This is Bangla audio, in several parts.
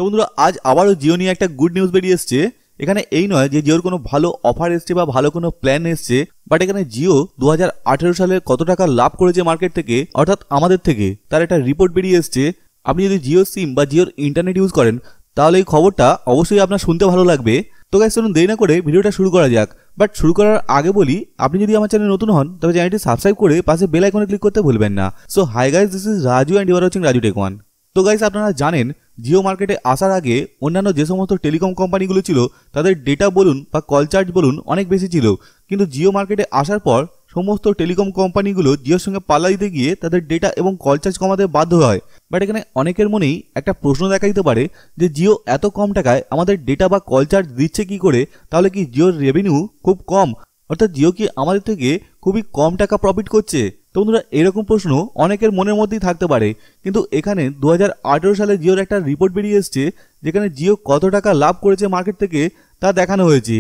তো বন্ধুরা আজ আবারও জিও নিয়ে একটা গুড নিউজ বেরিয়ে এসছে। এখানে এই নয় যে জিওর কোনো ভালো অফার এসছে বা ভালো কোনো প্ল্যান এসছে, বাট এখানে জিও 2018 সালে কত টাকা লাভ করেছে মার্কেট থেকে, অর্থাৎ আমাদের থেকে, তার একটা রিপোর্ট বেরিয়ে এসছে। আপনি যদি জিও সিম বা জিওর ইন্টারনেট ইউজ করেন তাহলে এই খবরটা অবশ্যই আপনার শুনতে ভালো লাগবে। তো গাইস চলুন দেরি না করে ভিডিওটা শুরু করা যাক। বাট শুরু করার আগে বলি, আপনি যদি আমার চ্যানেলে নতুন হন তবে চ্যানেলটি সাবস্ক্রাইব করে পাশে বেল আইকনে ক্লিক করতে ভুলবেন না। So hi guys, this is Raju and you are watching Raju Tech One. তো গাইস আপনারা জানেন জিও মার্কেটে আসার আগে অন্যান্য যে সমস্ত টেলিকম কোম্পানিগুলো ছিল তাদের ডেটা বলুন বা কল চার্জ বলুন অনেক বেশি ছিল, কিন্তু জিও মার্কেটে আসার পর সমস্ত টেলিকম কোম্পানিগুলো জিওর সঙ্গে পাল্লা দিতে গিয়ে তাদের ডেটা এবং কল চার্জ কমাতে বাধ্য হয়। বাট এখানে অনেকের মনেই একটা প্রশ্ন দেখা দিতে পারে যে জিও এত কম টাকায় আমাদের ডেটা বা কল চার্জ দিচ্ছে কি করে, তাহলে কি জিওর রেভিনিউ খুব কম, অর্থাৎ জিও কি আমাদের থেকে খুবই কম টাকা প্রফিট করছে? তো বন্ধুরা এরকম প্রশ্ন অনেকের মনের মধ্যেই থাকতে পারে, কিন্তু এখানে 2018 সালে জিওর একটা রিপোর্ট বেরিয়ে এসছে যেখানে জিও কত টাকা লাভ করেছে মার্কেট থেকে তা দেখানো হয়েছে।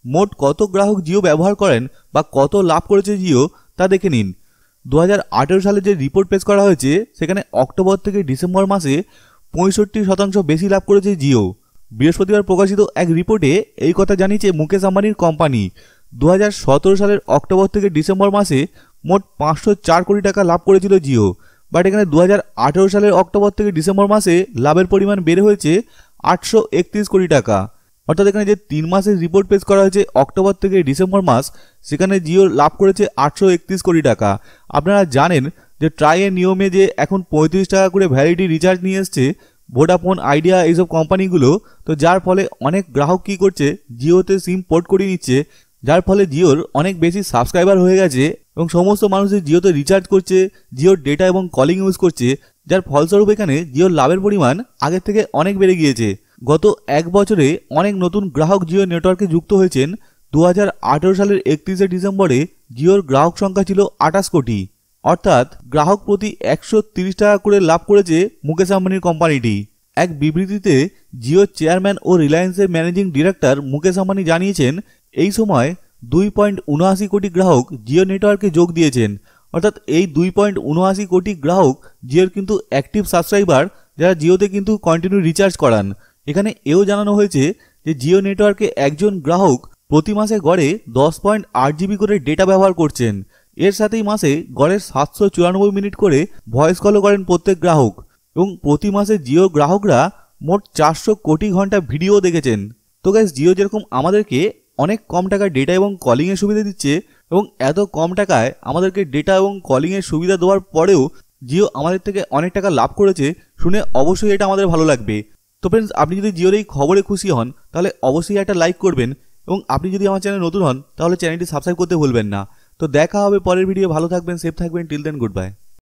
মোট কত গ্রাহক জিও ব্যবহার করেন বা কত লাভ করেছে জিও তা দেখে নিন। 2018 সালে যে রিপোর্ট পেশ করা হয়েছে সেখানে অক্টোবর থেকে ডিসেম্বর মাসে 65% বেশি লাভ করেছে জিও। বৃহস্পতিবার প্রকাশিত এক রিপোর্টে এই কথা জানিয়েছে মুকেশ আম্বানির কোম্পানি। 2017 সালের অক্টোবর থেকে ডিসেম্বর মাসে মোট 504 কোটি টাকা লাভ করেছিল জিও। বাট এখানে 2018 সালের অক্টোবর থেকে ডিসেম্বর মাসে লাভের পরিমাণ বেড়ে হয়েছে 831 কোটি টাকা। অর্থাৎ এখানে যে 3 মাসের রিপোর্ট পেশ করা হয়েছে অক্টোবর থেকে ডিসেম্বর মাস, সেখানে জিও লাভ করেছে 831 কোটি টাকা। আপনারা জানেন যে ট্রাইয়ের নিয়মে যে এখন 35 টাকা করে ভ্যালিডিটি রিচার্জ নিয়ে এসছে ভোডাফোন, আইডিয়া এইসব কোম্পানিগুলো, তো যার ফলে অনেক গ্রাহক কি করছে জিওতে সিম পোর্ট করিয়ে নিচ্ছে, যার ফলে জিওর অনেক বেশি সাবস্ক্রাইবার হয়ে গেছে এবং সমস্ত মানুষই জিওতে রিচার্জ করছে, জিওর ডেটা এবং কলিং ইউজ করছে, যার ফলস্বরূপ এখানে জিওর লাভের পরিমাণ আগের থেকে অনেক বেড়ে গিয়েছে। গত এক বছরে অনেক নতুন গ্রাহক জিও নেটওয়ার্কে যুক্ত হয়েছেন। 2018 সালের 31শে ডিসেম্বরে জিওর গ্রাহক সংখ্যা ছিল 28 কোটি, অর্থাৎ গ্রাহক প্রতি 130 টাকা করে লাভ করেছে মুকেশ আম্বানির কোম্পানিটি। এক বিবৃতিতে জিওর চেয়ারম্যান ও রিলায়েন্সের ম্যানেজিং ডিরেক্টর মুকেশ আম্বানি জানিয়েছেন এই সময় 2.79 কোটি গ্রাহক জিও নেটওয়ার্কে যোগ দিয়েছেন। অর্থাৎ এই 2.79 কোটি গ্রাহক জিওর কিন্তু অ্যাক্টিভ সাবস্ক্রাইবার, যারা জিওতে কিন্তু কন্টিনিউ রিচার্জ করান। এখানে এও জানানো হয়েছে যে জিও নেটওয়ার্কে একজন গ্রাহক প্রতি মাসে গড়ে 10.8 জিবি করে ডেটা ব্যবহার করছেন। এর সাথেই মাসে গড়ে 794 মিনিট করে ভয়েস কলও করেন প্রত্যেক গ্রাহক, এবং প্রতি মাসে জিও গ্রাহকরা মোট 400 কোটি ঘন্টা ভিডিও দেখেছেন। তো গাইস, জিও যেরকম আমাদেরকে অনেক কম টাকায় ডেটা এবং কলিংয়ের সুবিধা দিচ্ছে, এবং এত কম টাকায় আমাদেরকে ডেটা এবং কলিংয়ের সুবিধা দেওয়ার পরেও জিও আমাদের থেকে অনেক টাকা লাভ করেছে, শুনে অবশ্যই এটা আমাদের ভালো লাগবে। তো ফ্রেন্ডস, আপনি যদি জিওর এই খবরে খুশি হন তাহলে অবশ্যই একটা লাইক করবেন, এবং আপনি যদি আমার চ্যানেলে নতুন হন তাহলে চ্যানেলটি সাবস্ক্রাইব করতে ভুলবেন না। তো দেখা হবে পরের ভিডিও। ভালো থাকবেন, সেফ থাকবেন। Till then, good by.